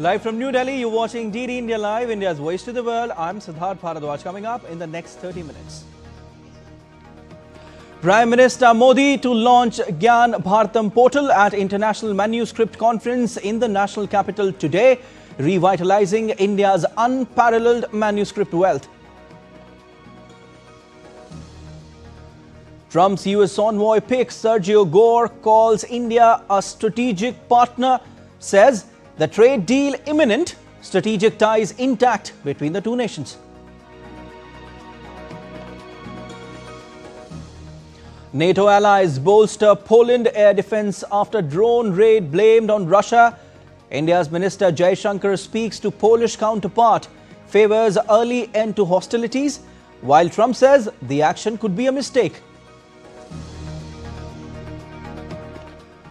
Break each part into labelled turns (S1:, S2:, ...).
S1: Live from New Delhi, you're watching DD India Live, India's voice to the world. I'm Siddharth Bharadwaj. Coming up in the next 30 minutes. Prime Minister Modi to launch Gyan Bharatam portal at International Manuscript Conference in the national capital today, revitalizing India's unparalleled manuscript wealth. Trump's US envoy pick Sergio Gore calls India a strategic partner, says the trade deal imminent, strategic ties intact between the two nations. NATO allies bolster Poland air defense after drone raid blamed on Russia. India's Minister Jaishankar speaks to Polish counterpart, favors early end to hostilities, while Trump says the action could be a mistake.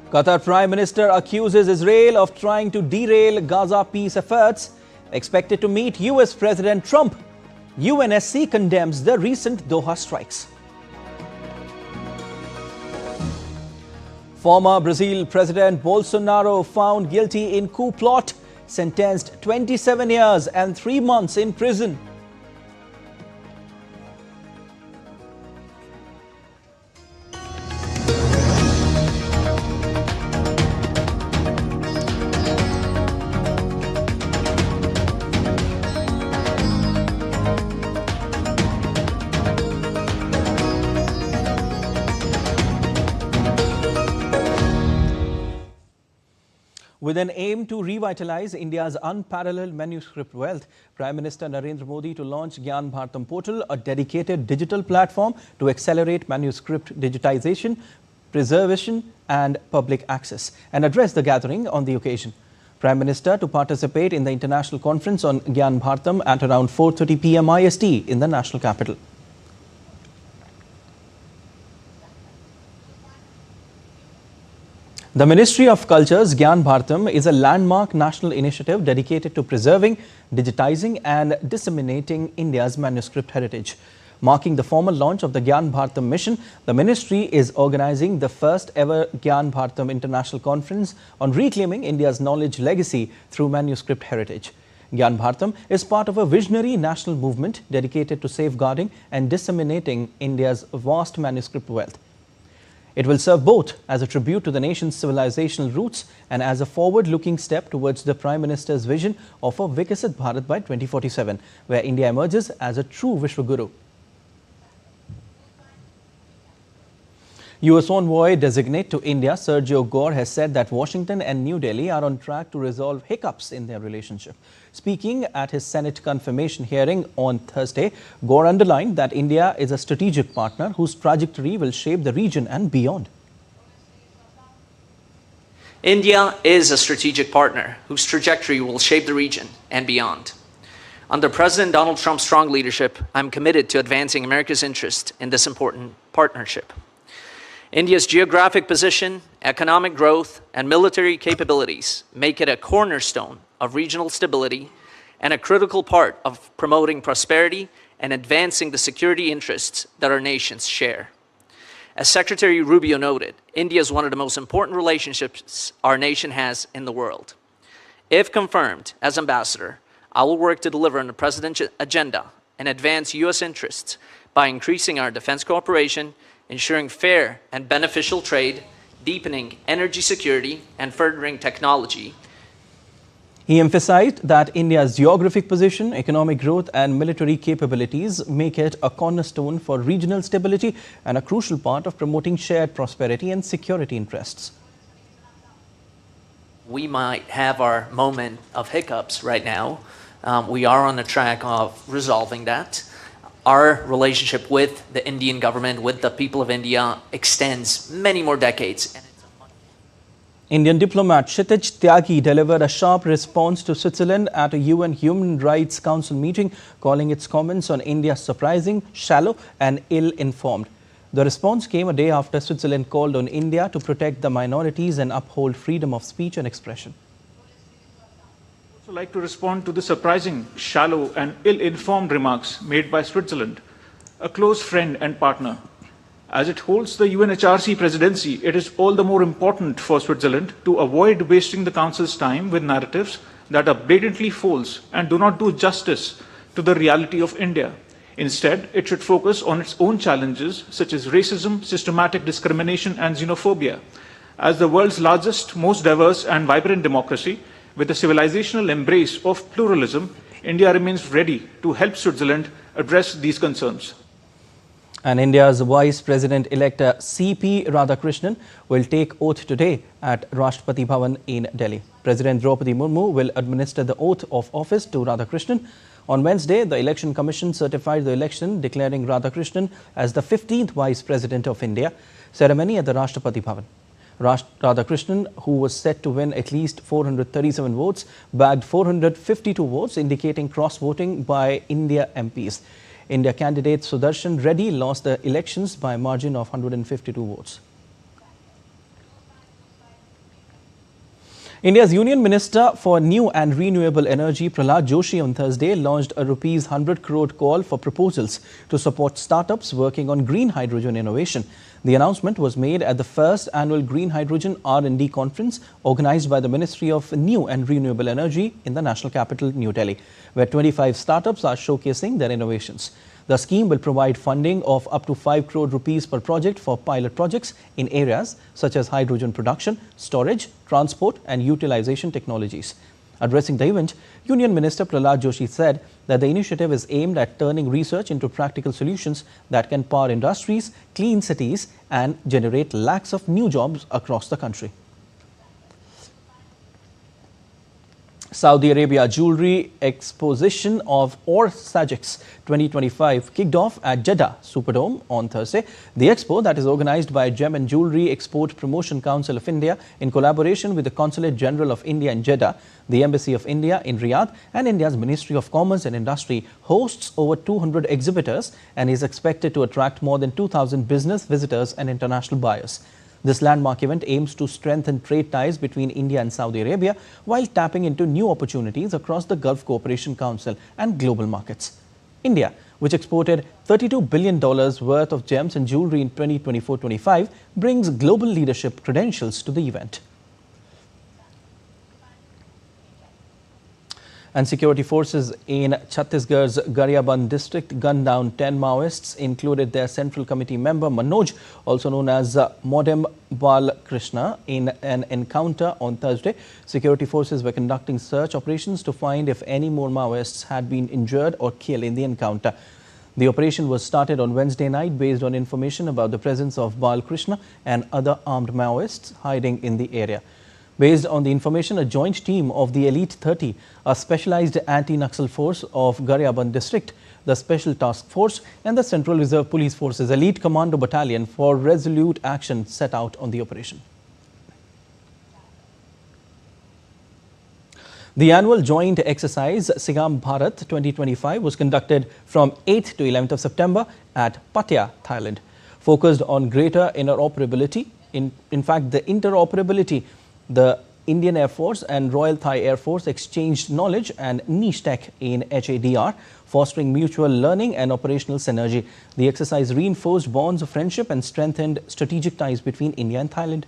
S1: Qatar Prime Minister accuses Israel of trying to derail Gaza peace efforts. Expected to meet US President Trump. UNSC condemns the recent Doha strikes. Former Brazil President Bolsonaro found guilty in coup plot, sentenced 27 years and 3 months in prison. With an aim to revitalize India's unparalleled manuscript wealth, Prime Minister Narendra Modi to launch Gyan Bharatam portal, a dedicated digital platform to accelerate manuscript digitization, preservation and public access, and address the gathering on the occasion. Prime Minister to participate in the international conference on Gyan Bharatam at around 4:30 p.m. IST in the national capital. The Ministry of Culture's Gyan Bharatam is a landmark national initiative dedicated to preserving, digitizing and disseminating India's manuscript heritage. Marking the formal launch of the Gyan Bharatam mission, the ministry is organizing the first ever Gyan Bharatam International Conference on reclaiming India's knowledge legacy through manuscript heritage. Gyan Bharatam is part of a visionary national movement dedicated to safeguarding and disseminating India's vast manuscript wealth. It will serve both as a tribute to the nation's civilizational roots and as a forward-looking step towards the Prime Minister's vision of a Vikasit Bharat by 2047, where India emerges as a true Vishwaguru. US envoy designate to India Sergio Gore has said that Washington and New Delhi are on track to resolve hiccups in their relationship. Speaking at his Senate confirmation hearing on Thursday, Gore underlined that India is a strategic partner whose trajectory will shape the region and beyond.
S2: India is a strategic partner whose trajectory will shape the region and beyond. Under President Donald Trump's strong leadership, I'm committed to advancing America's interest in this important partnership. India's geographic position, economic growth, and military capabilities make it a cornerstone of regional stability and a critical part of promoting prosperity and advancing the security interests that our nations share. As Secretary Rubio noted, India is one of the most important relationships our nation has in the world. If confirmed as ambassador, I will work to deliver on the President's agenda and advance U.S. interests by increasing our defense cooperation, ensuring fair and beneficial trade, deepening energy security, and furthering technology.
S1: He emphasized that India's geographic position, economic growth and military capabilities make it a cornerstone for regional stability and a crucial part of promoting shared prosperity and security interests.
S2: We might have our moment of hiccups right now. We are on the track of resolving that. Our relationship with the Indian government, with the people of India, extends many more decades.
S1: Indian diplomat Kshitij Tyagi delivered a sharp response to Switzerland at a UN Human Rights Council meeting, calling its comments on India surprising, shallow and ill-informed. The response came a day after Switzerland called on India to protect the minorities and uphold freedom of speech and expression.
S3: I would like to respond to the surprising, shallow and ill-informed remarks made by Switzerland, a close friend and partner. As it holds the UNHRC presidency, it is all the more important for Switzerland to avoid wasting the Council's time with narratives that are blatantly false and do not do justice to the reality of India. Instead, it should focus on its own challenges such as racism, systematic discrimination, and xenophobia. As the world's largest, most diverse, and vibrant democracy, with a civilizational embrace of pluralism, India remains ready to help Switzerland address these concerns.
S1: And India's Vice President-elect C.P. Radhakrishnan will take oath today at Rashtrapati Bhavan in Delhi. President Draupadi Murmu will administer the oath of office to Radhakrishnan. On Wednesday, the Election Commission certified the election, declaring Radhakrishnan as the 15th Vice President of India. Ceremony at the Rashtrapati Bhavan. Radhakrishnan, who was set to win at least 437 votes, bagged 452 votes, indicating cross-voting by India MPs. India candidate Sudarshan Reddy lost the elections by a margin of 152 votes. India's Union Minister for New and Renewable Energy Prahlad Joshi on Thursday launched a Rs 100 crore call for proposals to support startups working on green hydrogen innovation. The announcement was made at the first annual Green Hydrogen R&D conference organized by the Ministry of New and Renewable Energy in the national capital, New Delhi, where 25 startups are showcasing their innovations. The scheme will provide funding of up to 5 crore rupees per project for pilot projects in areas such as hydrogen production, storage, transport and utilization technologies. Addressing the event, Union Minister Prahlad Joshi said that the initiative is aimed at turning research into practical solutions that can power industries, clean cities and generate lakhs of new jobs across the country. Saudi Arabia Jewelry Exposition of Or Sajix 2025 kicked off at Jeddah Superdome on Thursday. The expo, that is organized by Gem and Jewelry Export Promotion Council of India in collaboration with the Consulate General of India in Jeddah, the Embassy of India in Riyadh and India's Ministry of Commerce and Industry, hosts over 200 exhibitors and is expected to attract more than 2,000 business visitors and international buyers. This landmark event aims to strengthen trade ties between India and Saudi Arabia while tapping into new opportunities across the Gulf Cooperation Council and global markets. India, which exported $32 billion worth of gems and jewelry in 2024-25, brings global leadership credentials to the event. And security forces in Chhattisgarh's Garhiyaband district gunned down 10 Maoists, included their Central Committee member Manoj, also known as Modem Balkrishna, in an encounter on Thursday. Security forces were conducting search operations to find if any more Maoists had been injured or killed in the encounter. The operation was started on Wednesday night based on information about the presence of Balkrishna and other armed Maoists hiding in the area. Based on the information, a joint team of the Elite 30, a specialized anti-Naxal force of Garhiyaband district, the Special Task Force and the Central Reserve Police Force's Elite Commando Battalion for resolute action set out on the operation. The annual joint exercise Gyan Bharatam 2025 was conducted from 8th to 11th of September at Pattaya, Thailand, focused on greater interoperability. In fact, the interoperability. The Indian Air Force and Royal Thai Air Force exchanged knowledge and niche tech in HADR, fostering mutual learning and operational synergy. The exercise reinforced bonds of friendship and strengthened strategic ties between India and Thailand.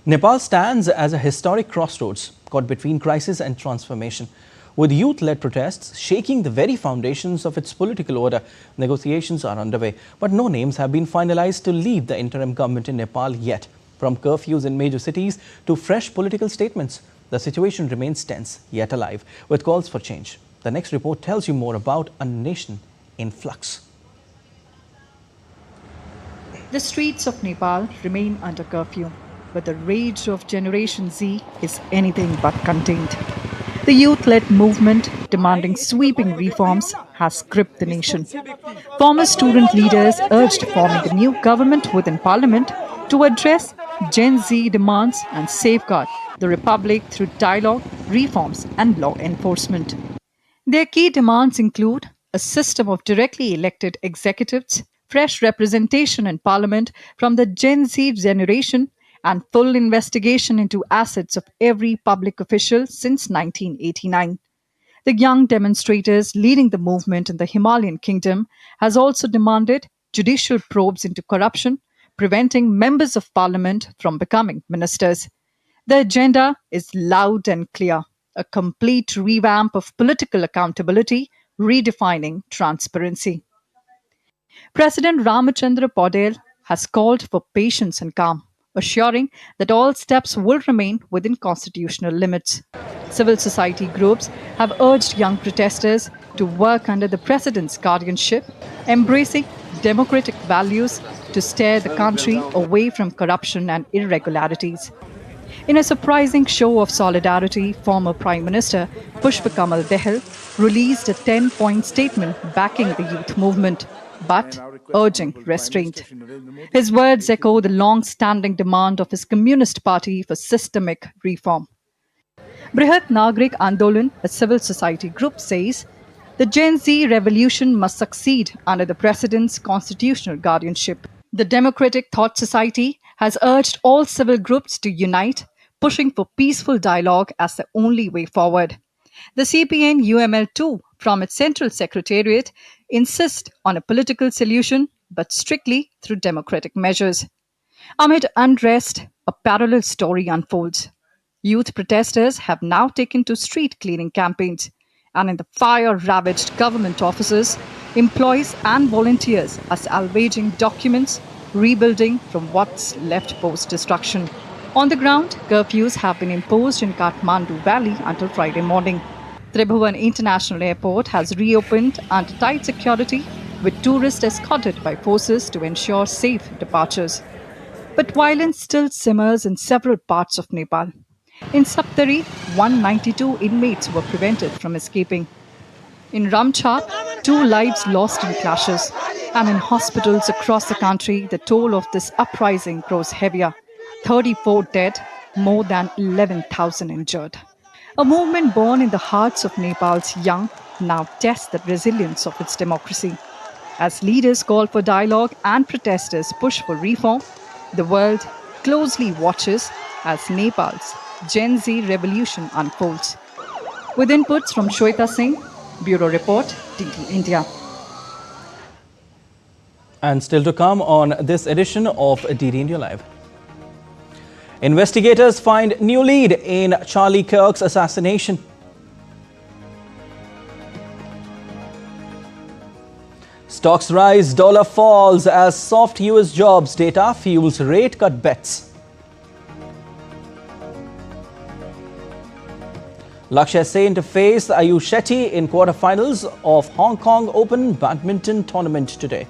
S1: Nepal stands as a historic crossroads caught between crisis and transformation. With youth-led protests shaking the very foundations of its political order, negotiations are underway. But no names have been finalized to lead the interim government in Nepal yet. From curfews in major cities to fresh political statements, the situation remains tense yet alive, with calls for change. The next report tells you more about a nation in flux.
S4: The streets of Nepal remain under curfew, but the rage of Generation Z is anything but contained. The youth-led movement demanding sweeping reforms has gripped the nation. Former student leaders urged forming a new government within parliament to address Gen Z demands and safeguard the republic through dialogue, reforms and law enforcement. Their key demands include a system of directly elected executives, fresh representation in parliament from the Gen Z generation, and full investigation into assets of every public official since 1989. The young demonstrators leading the movement in the Himalayan kingdom has also demanded judicial probes into corruption, preventing members of parliament from becoming ministers. The agenda is loud and clear: a complete revamp of political accountability, redefining transparency. President Ramachandra Paudel has called for patience and calm, assuring that all steps will remain within constitutional limits. Civil society groups have urged young protesters to work under the president's guardianship, embracing democratic values to steer the country away from corruption and irregularities. In a surprising show of solidarity, former Prime Minister Pushpa Kamal Dahal released a 10-point statement backing the youth movement, but urging restraint. His words echo the long-standing demand of his Communist Party for systemic reform. Brihat Nagrik Andolan, a civil society group, says the Gen Z revolution must succeed under the president's constitutional guardianship. The Democratic Thought Society has urged all civil groups to unite, pushing for peaceful dialogue as the only way forward. The CPN UML2, from its central secretariat, insists on a political solution, but strictly through democratic measures. Amid unrest, a parallel story unfolds. Youth protesters have now taken to street cleaning campaigns, and in the fire-ravaged government offices, employees and volunteers are salvaging documents, rebuilding from what's left post-destruction. On the ground, curfews have been imposed in Kathmandu Valley until Friday morning. Tribhuvan International Airport has reopened under tight security, with tourists escorted by forces to ensure safe departures. But violence still simmers in several parts of Nepal. In Saptari, 192 inmates were prevented from escaping. In Ramchhap, 2 lives lost in clashes. And in hospitals across the country, the toll of this uprising grows heavier. 34 dead, more than 11,000 injured. A movement born in the hearts of Nepal's young now tests the resilience of its democracy. As leaders call for dialogue and protesters push for reform, the world closely watches as Nepal's Gen Z revolution unfolds. With inputs from Shweta Singh, Bureau Report, DD India.
S1: And still to come on this edition of DD India Live. Investigators find new lead in Charlie Kirk's assassination. Stocks rise, dollar falls as soft US jobs data fuels rate cut bets. Lakshya Sen to face Ayush Shetty in quarterfinals of Hong Kong Open badminton tournament today.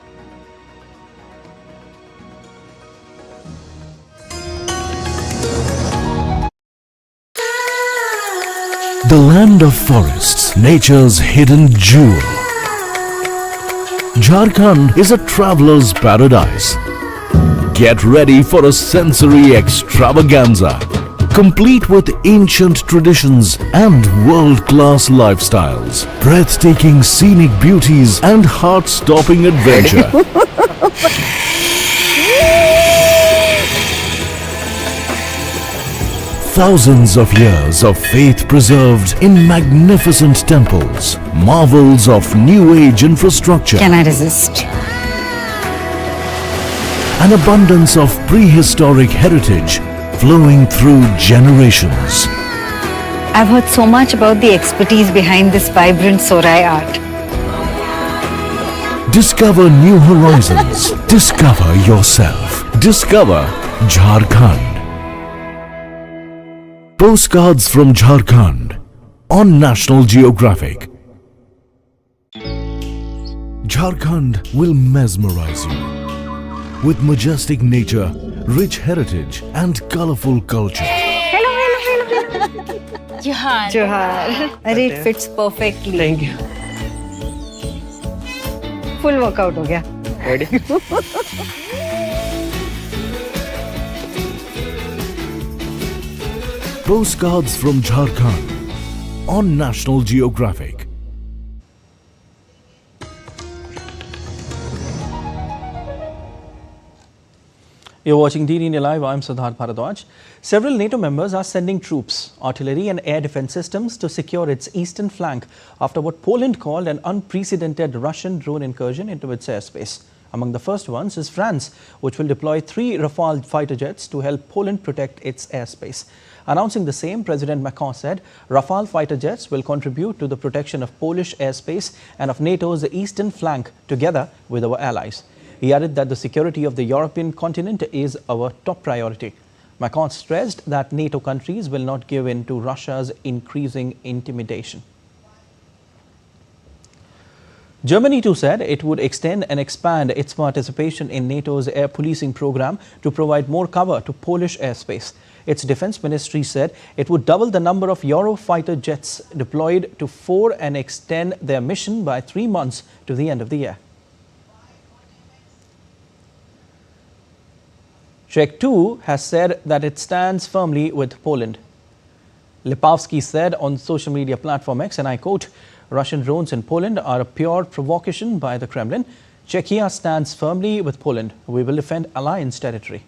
S5: The land of forests, nature's hidden jewel. Jharkhand is a traveler's paradise. Get ready for a sensory extravaganza, complete with ancient traditions and world-class lifestyles, breathtaking scenic beauties and heart-stopping adventure. Thousands of years of faith preserved in magnificent temples, marvels of new age infrastructure.
S6: Can I resist?
S5: An abundance of prehistoric heritage flowing through generations.
S6: I've heard so much about the expertise behind this vibrant Sorai art.
S5: Discover new horizons. Discover yourself. Discover Jharkhand. Postcards from Jharkhand on National Geographic. Jharkhand will mesmerize you with majestic nature, rich heritage and colorful culture.
S6: Johar. Arey, it fits perfectly.
S7: Thank you.
S6: Full workout ho gaya.
S7: Ready?
S5: Postcards from Jharkhand on National Geographic.
S1: You're watching DD India Live. I'm Gyan Bharatam. Several NATO members are sending troops, artillery and air defense systems to secure its eastern flank after what Poland called an unprecedented Russian drone incursion into its airspace. Among the first ones is France, which will deploy 3 Rafale fighter jets to help Poland protect its airspace. Announcing the same, President Macron said Rafale fighter jets will contribute to the protection of Polish airspace and of NATO's eastern flank together with our allies. He added that the security of the European continent is our top priority. Macron stressed that NATO countries will not give in to Russia's increasing intimidation. Germany too said it would extend and expand its participation in NATO's air policing program to provide more cover to Polish airspace. Its defense ministry said it would double the number of Eurofighter jets deployed to 4 and extend their mission by 3 months to the end of the year. Czech too has said that it stands firmly with Poland. Lipavsky said on social media platform X, and I quote, "Russian drones in Poland are a pure provocation by the Kremlin. Czechia stands firmly with Poland. We will defend alliance territory."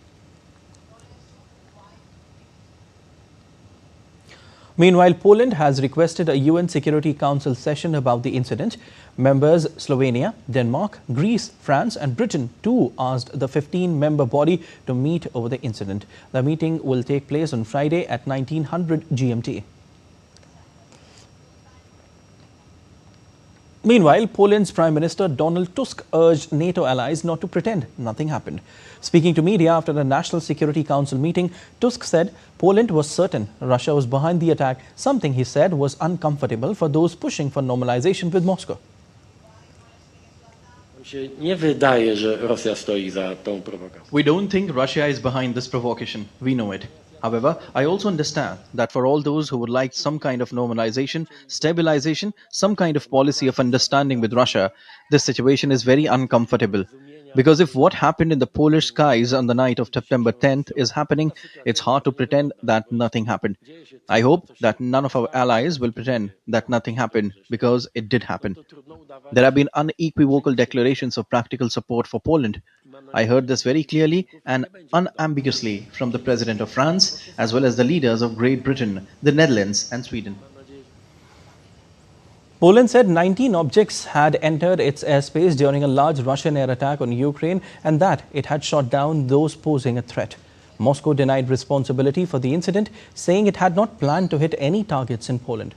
S1: Meanwhile, Poland has requested a UN Security Council session about the incident. Members Slovenia, Denmark, Greece, France and Britain too asked the 15-member body to meet over the incident. The meeting will take place on Friday at 1900 GMT. Meanwhile, Poland's Prime Minister Donald Tusk urged NATO allies not to pretend nothing happened. Speaking to media after the National Security Council meeting, Tusk said Poland was certain Russia was behind the attack, something he said was uncomfortable for those pushing for normalization with Moscow. We don't think Russia is behind this provocation. We know it. However, I also understand that for all those who would like some kind of normalization, stabilization, some kind of policy of understanding with Russia, this situation is very uncomfortable. Because if what happened in the Polish skies on the night of September 10th is happening, it's hard to pretend that nothing happened. I hope that none of our allies will pretend that nothing happened, because it did happen. There have been unequivocal declarations of practical support for Poland. I heard this very clearly and unambiguously from the President of France, as well as the leaders of Great Britain, the Netherlands and Sweden. Poland said 19 objects had entered its airspace during a large Russian air attack on Ukraine and that it had shot down those posing a threat. Moscow denied responsibility for the incident, saying it had not planned to hit any targets in Poland.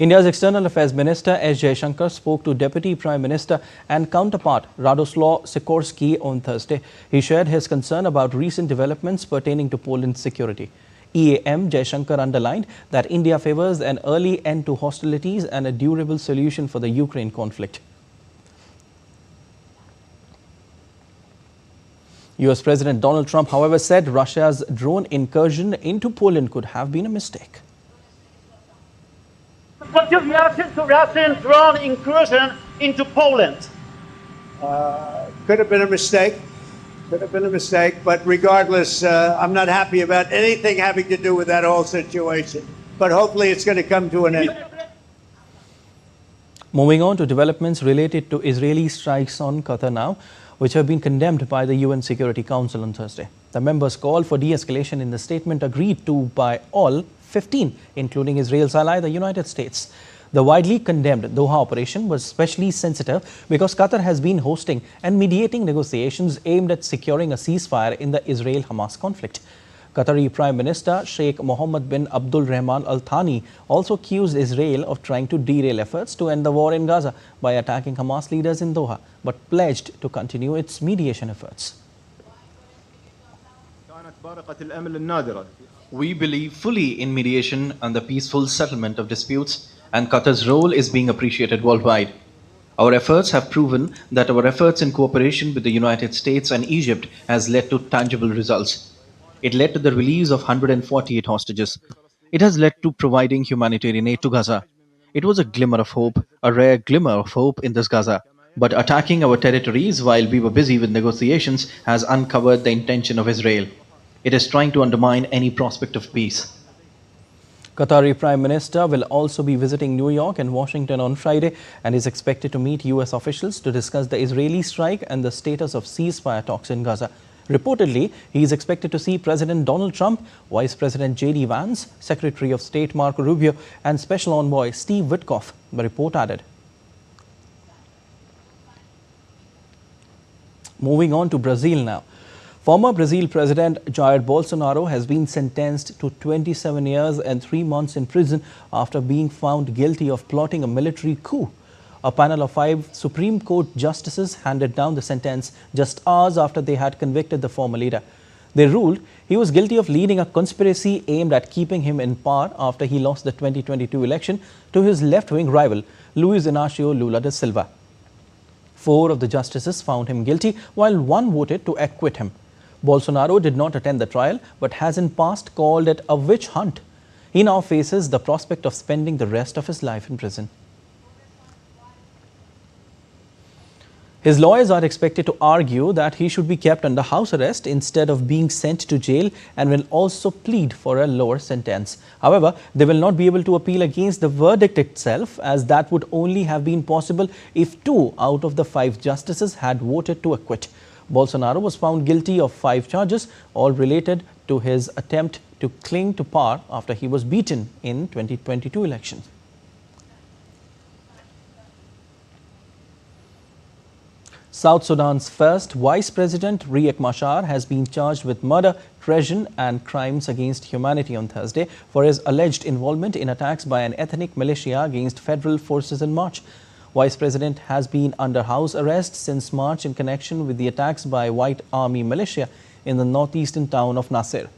S1: India's External Affairs Minister S. Jaishankar spoke to Deputy Prime Minister and counterpart Radoslaw Sikorski on Thursday. He shared his concern about recent developments pertaining to Poland's security. EAM Jaishankar underlined that India favors an early end to hostilities and a durable solution for the Ukraine conflict. US President Donald Trump, however, said Russia's drone incursion into Poland could have been a mistake.
S7: What's your reaction to Russian drone incursion into Poland?
S8: Could have been a mistake. Could have been a mistake. But regardless, I'm not happy about anything having to do with that whole situation. But hopefully it's going to come to an end.
S1: Moving on to developments related to Israeli strikes on Qatar now, which have been condemned by the UN Security Council on Thursday. The members called for de-escalation in the statement agreed to by all 15, including Israel's ally, the United States. The widely condemned Doha operation was especially sensitive because Qatar has been hosting and mediating negotiations aimed at securing a ceasefire in the Israel-Hamas conflict. Qatari Prime Minister Sheikh Mohammed bin Abdul Rahman Al Thani also accused Israel of trying to derail efforts to end the war in Gaza by attacking Hamas leaders in Doha, but pledged to continue its mediation efforts. We believe fully in mediation and the peaceful settlement of disputes, and Qatar's role is being appreciated worldwide. Our efforts have proven that our efforts in cooperation with the United States and Egypt has led to tangible results. It led to the release of 148 hostages. It has led to providing humanitarian aid to Gaza. It was a glimmer of hope, a rare glimmer of hope in this Gaza. But attacking our territories while we were busy with negotiations has uncovered the intention of Israel. It is trying to undermine any prospect of peace. Qatari Prime Minister will also be visiting New York and Washington on Friday and is expected to meet US officials to discuss the Israeli strike and the status of ceasefire talks in Gaza. Reportedly, he is expected to see President Donald Trump, Vice President J.D. Vance, Secretary of State Marco Rubio and Special Envoy Steve Witkoff, the report added. Moving on to Brazil now. Former Brazil President Jair Bolsonaro has been sentenced to 27 years and 3 months in prison after being found guilty of plotting a military coup. A panel of 5 Supreme Court justices handed down the sentence just hours after they had convicted the former leader. They ruled he was guilty of leading a conspiracy aimed at keeping him in power after he lost the 2022 election to his left-wing rival, Luiz Inácio Lula da Silva. 4 of the justices found him guilty, while 1 voted to acquit him. Bolsonaro did not attend the trial, but has in past called it a witch hunt. He now faces the prospect of spending the rest of his life in prison. His lawyers are expected to argue that he should be kept under house arrest instead of being sent to jail and will also plead for a lower sentence. However, they will not be able to appeal against the verdict itself, as that would only have been possible if 2 out of the 5 justices had voted to acquit. Bolsonaro was found guilty of 5 charges, all related to his attempt to cling to power after he was beaten in 2022 elections. South Sudan's first Vice President Riek Machar has been charged with murder, treason and crimes against humanity on Thursday for his alleged involvement in attacks by an ethnic militia against federal forces in March. Vice President has been under house arrest since March in connection with the attacks by White Army militia in the northeastern town of Nasir.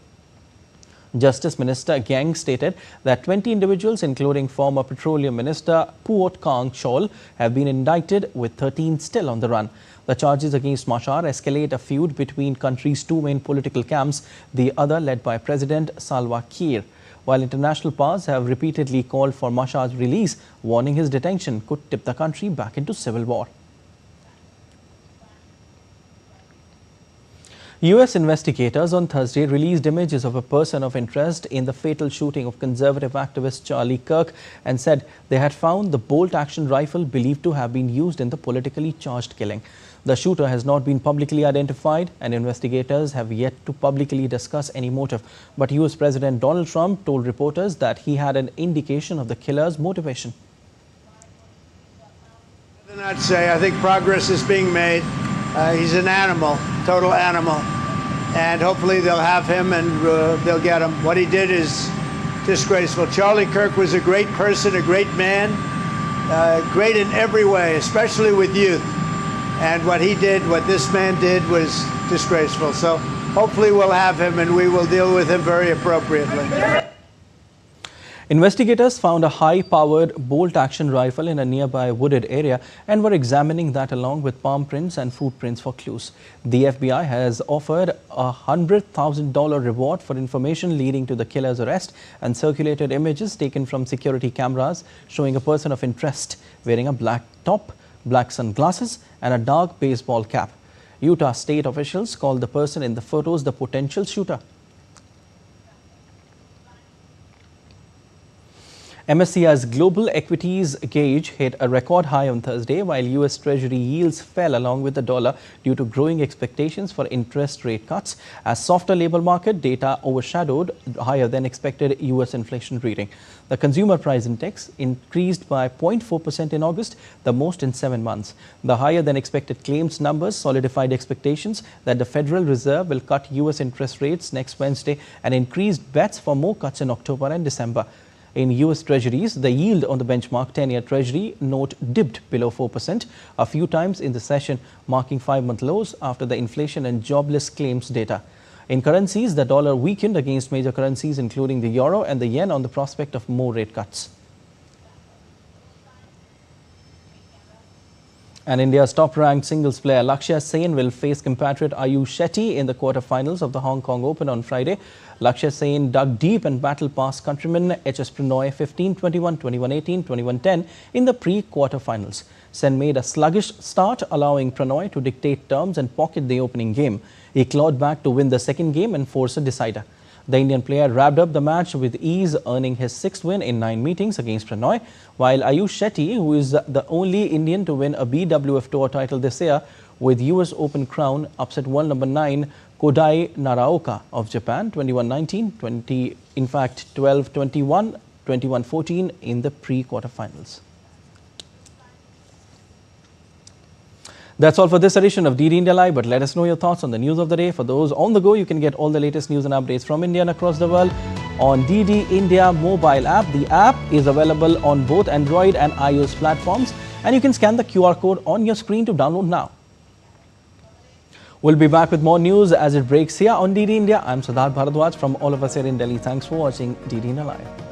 S1: Justice Minister Gang stated that 20 individuals, including former Petroleum Minister Puot Kang Chol, have been indicted, with 13 still on the run. The charges against Machar escalate a feud between country's 2 main political camps, the other led by President Salva Kiir. While international powers have repeatedly called for Machar's release, warning his detention could tip the country back into civil war. US investigators on Thursday released images of a person of interest in the fatal shooting of conservative activist Charlie Kirk and said they had found the bolt-action rifle believed to have been used in the politically charged killing. The shooter has not been publicly identified and investigators have yet to publicly discuss any motive. But US President Donald Trump told reporters that he had an indication of the killer's motivation.
S8: I'd say I think progress is being made. He's an animal, total animal, and hopefully they'll have him and they'll get him. What he did is disgraceful. Charlie Kirk was a great person, a great man, great in every way, especially with youth. And what he did, what this man did, was disgraceful. So hopefully we'll have him and we will deal with him very appropriately.
S1: Investigators found a high-powered bolt-action rifle in a nearby wooded area and were examining that along with palm prints and footprints for clues. The FBI has offered a $100,000 reward for information leading to the killer's arrest and circulated images taken from security cameras showing a person of interest wearing a black top, black sunglasses and a dark baseball cap. Utah state officials called the person in the photos the potential shooter. MSCI's global equities gauge hit a record high on Thursday, while US Treasury yields fell along with the dollar due to growing expectations for interest rate cuts, as softer labor market data overshadowed higher than expected US inflation reading. The consumer price index increased by 0.4% in August, the most in 7 months. The higher than expected claims numbers solidified expectations that the Federal Reserve will cut US interest rates next Wednesday and increased bets for more cuts in October and December. In US Treasuries, the yield on the benchmark 10-year Treasury note dipped below 4% a few times in the session, marking 5-month lows after the inflation and jobless claims data. In currencies, the dollar weakened against major currencies including the euro and the yen on the prospect of more rate cuts. And India's top-ranked singles player Lakshya Sen will face compatriot Ayush Shetty in the quarter-finals of the Hong Kong Open on Friday. Lakshya Sen dug deep and battled past countryman HS Pranoy 15-21, 21-18, 21-10 in the pre-quarter-finals. Sen made a sluggish start, allowing Pranoy to dictate terms and pocket the opening game. He clawed back to win the second game and force a decider. The Indian player wrapped up the match with ease, earning his 6th win in 9 meetings against Prannoy, while Ayush Shetty, who is the only Indian to win a BWF Tour title this year with US Open crown, upset world number 9 Kodai Naraoka of Japan 21-19, 12-21, 21-14 in the pre-quarterfinals. That's all for this edition of DD India Live, but let us know your thoughts on the news of the day. For those on the go, you can get all the latest news and updates from India and across the world on DD India mobile app. The app is available on both Android and iOS platforms, and you can scan the QR code on your screen to download now. We'll be back with more news as it breaks here on DD India. I'm Prasar Bharati from all of us here in Delhi. Thanks for watching DD India Live.